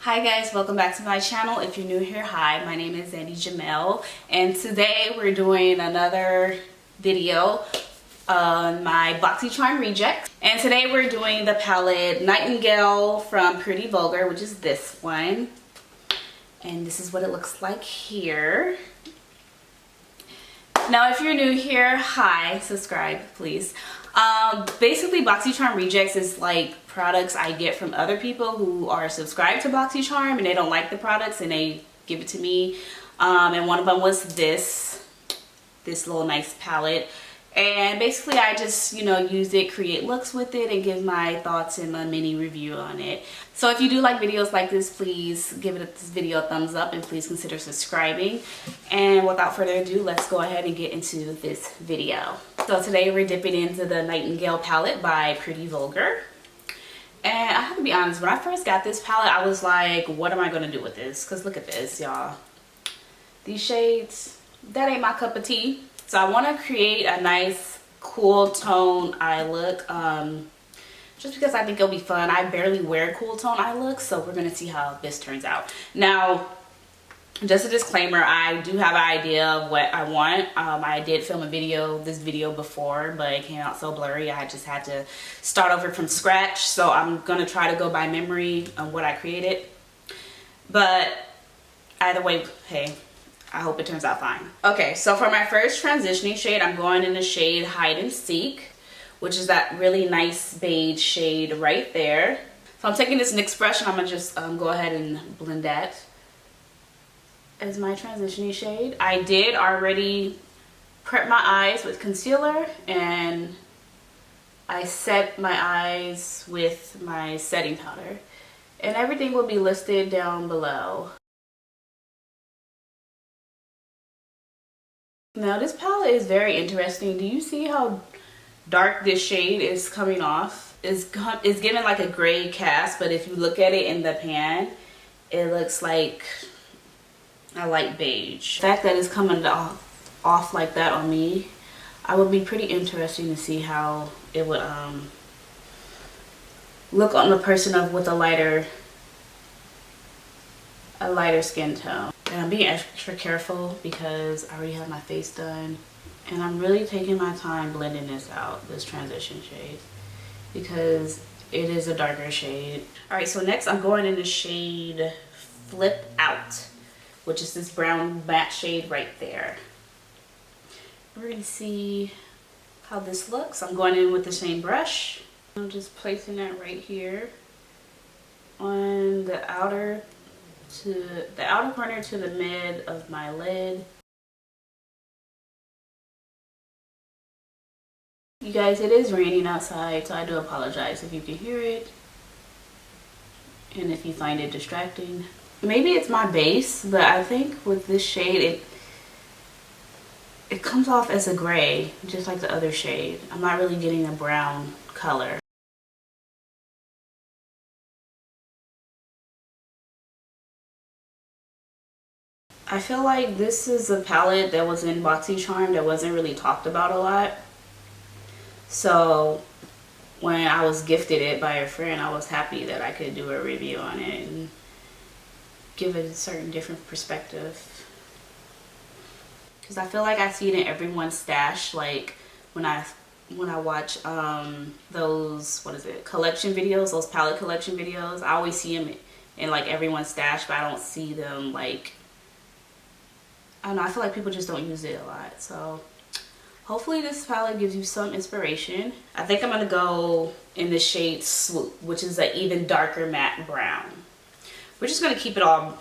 Hi guys, welcome back to my channel. If you're new here, hi, my name is Zandy Jamel, and today we're doing another video on my BoxyCharm reject. And today we're doing the palette Nightingale from Pretty Vulgar, which is this one. And this is what it looks like here. Now if you're new here, hi, subscribe please. Basically BoxyCharm rejects is like products I get from other people who are subscribed to BoxyCharm and they don't like the products and they give it to me. And one of them was this little nice palette. And basically I just, use it, create looks with it, and give my thoughts and a mini review on it. So if you do like videos like this, please give this video a thumbs up and please consider subscribing. And without further ado, let's go ahead and get into this video. So today we're dipping into the Nightingale palette by Pretty Vulgar. And I have to be honest, when I first got this palette, I was like, what am I going to do with this? Because look at this, y'all. These shades, that ain't my cup of tea. So I want to create a nice cool tone eye look, just because I think it'll be fun. I barely wear cool tone eye looks, so we're going to see how this turns out. Now, just a disclaimer, I do have an idea of what I want. I did film this video before, but it came out so blurry. I just had to start over from scratch. So I'm going to try to go by memory on what I created. But either way, hey, I hope it turns out fine. Okay, so for my first transitioning shade, I'm going in the shade Hide and Seek, which is that really nice beige shade right there. So I'm taking this NYX brush and I'm going to just go ahead and blend that as my transitioning shade. I did already prep my eyes with concealer and I set my eyes with my setting powder. And everything will be listed down below. Now this palette is very interesting. Do you see how dark this shade is coming off? It's giving like a gray cast, but if you look at it in the pan, it looks like a light beige. The fact that it's coming off like that on me, I would be pretty interesting to see how it would look on the person with a lighter skin tone. And I'm being extra careful because I already have my face done. And I'm really taking my time blending this out, this transition shade, because it is a darker shade. Alright, so next I'm going in the shade Flip Out, which is this brown matte shade right there. We're going to see how this looks. I'm going in with the same brush. I'm just placing that right here on the outer corner to the mid of my lid. You guys, it is raining outside, so I do apologize if you can hear it and if you find it distracting. Maybe it's my base, but I think with this shade it comes off as a gray, just like the other shade. I'm not really getting a brown color. I feel like this is a palette that was in BoxyCharm that wasn't really talked about a lot. So when I was gifted it by a friend, I was happy that I could do a review on it and give it a certain different perspective. Because I feel like I see it in everyone's stash. Like when I watch those, collection videos, those palette collection videos, I always see them in like everyone's stash, but I don't see them like, I don't know, I feel like people just don't use it a lot. So hopefully this palette gives you some inspiration. I think I'm going to go in the shade Swoop, which is an even darker matte brown. We're just going to keep it all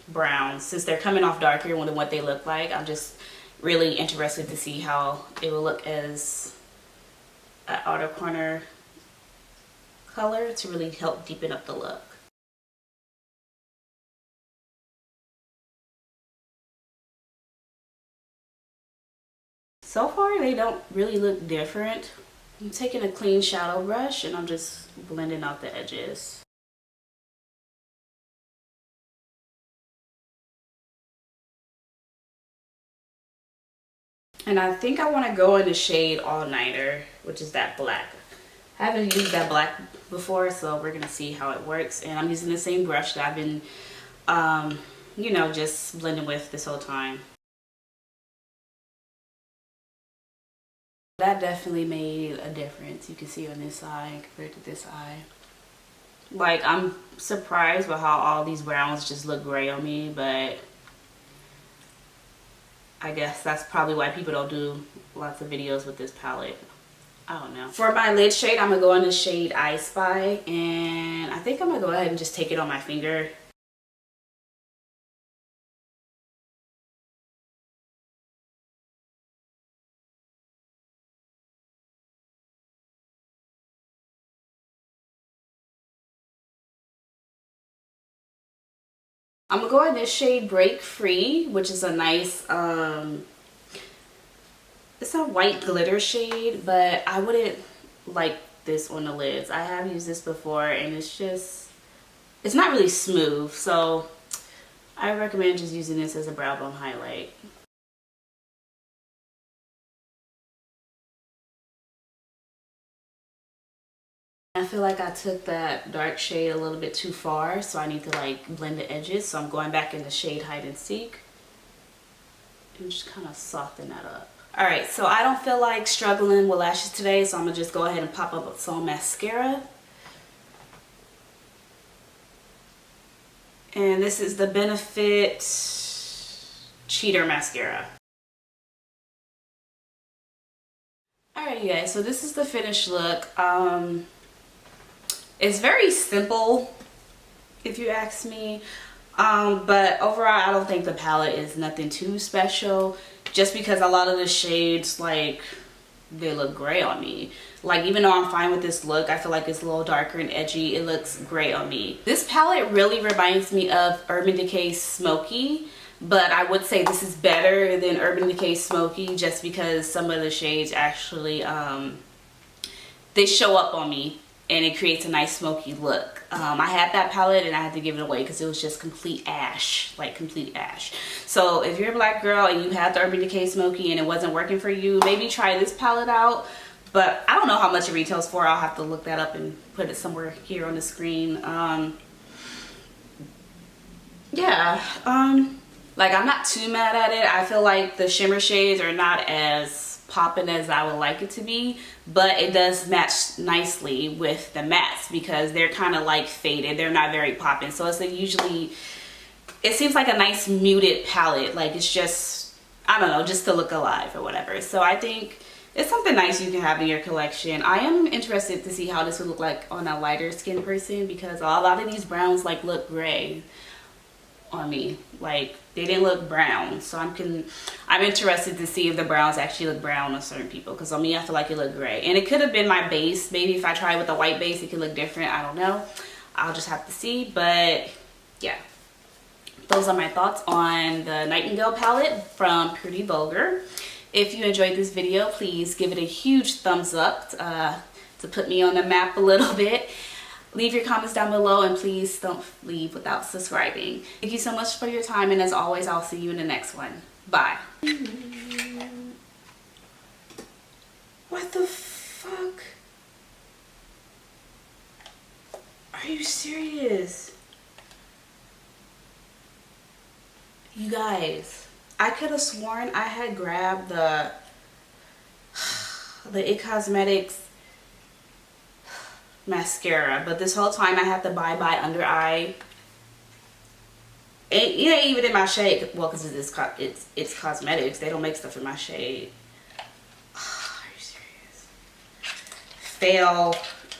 brown since they're coming off darker than what they look like. I'm just really interested to see how it will look as an outer corner color to really help deepen up the look. So far, they don't really look different. I'm taking a clean shadow brush and I'm just blending out the edges. And I think I want to go in the shade All Nighter, which is that black. I haven't used that black before, so we're gonna see how it works. And I'm using the same brush that I've been, you know, just blending with this whole time. That definitely made a difference. You can see on this eye compared to this eye. Like, I'm surprised with how all these browns just look gray on me, but I guess that's probably why people don't do lots of videos with this palette. I don't know. For my lid shade, I'm gonna go in the shade I Spy, and I think I'm gonna go ahead and just take it on my finger. I'm gonna go in this shade Break Free, which is a nice, it's a white glitter shade, but I wouldn't like this on the lids. I have used this before and it's just, it's not really smooth, so I recommend just using this as a brow bone highlight. I feel like I took that dark shade a little bit too far, so I need to like blend the edges. So I'm going back in the shade Hide and Seek and just kind of soften that up. Alright, so I don't feel like struggling with lashes today, so I'm going to just go ahead and pop up some mascara. And this is the Benefit Cheater Mascara. Alright, you guys, so this is the finished look. It's very simple, if you ask me, but overall I don't think the palette is nothing too special, just because a lot of the shades, like, they look gray on me. Like, even though I'm fine with this look, I feel like it's a little darker and edgy. It looks great on me. This palette really reminds me of Urban Decay Smoky, but I would say this is better than Urban Decay Smoky just because some of the shades actually, they show up on me and it creates a nice smoky look. I had that palette and I had to give it away because it was just complete ash, like complete ash. So if you're a black girl and you had the Urban Decay Smoky and it wasn't working for you, maybe try this palette out. But I don't know how much it retails for. I'll have to look that up and put it somewhere here on the screen. Yeah, like, I'm not too mad at it. I feel like the shimmer shades are not as popping as I would like it to be, but it does match nicely with the mattes because they're kind of like faded. They're not very popping, so it's like usually, it seems like a nice muted palette. Like, it's just, I don't know, just to look alive or whatever. So I think it's something nice you can have in your collection. I am interested to see how this would look like on a lighter skin person because a lot of these browns like look gray on me. Like, they didn't look brown, so I'm interested to see if the browns actually look brown on certain people, because on me I feel like it looked gray. And it could have been my base. Maybe if I try with a white base it could look different. I don't know, I'll just have to see. But yeah, those are my thoughts on the Nightingale palette from Pretty Vulgar. If you enjoyed this video, please give it a huge thumbs up to put me on the map a little bit. Leave your comments down below and please don't leave without subscribing. Thank you so much for your time, and as always, I'll see you in the next one. Bye. What the fuck? Are you serious? You guys, I could have sworn I had grabbed the It Cosmetics mascara, but this whole time I had the Bye Bye Under Eye. It ain't even in my shade. Well, because it's cosmetics. They don't make stuff in my shade. Oh, are you serious? Fail.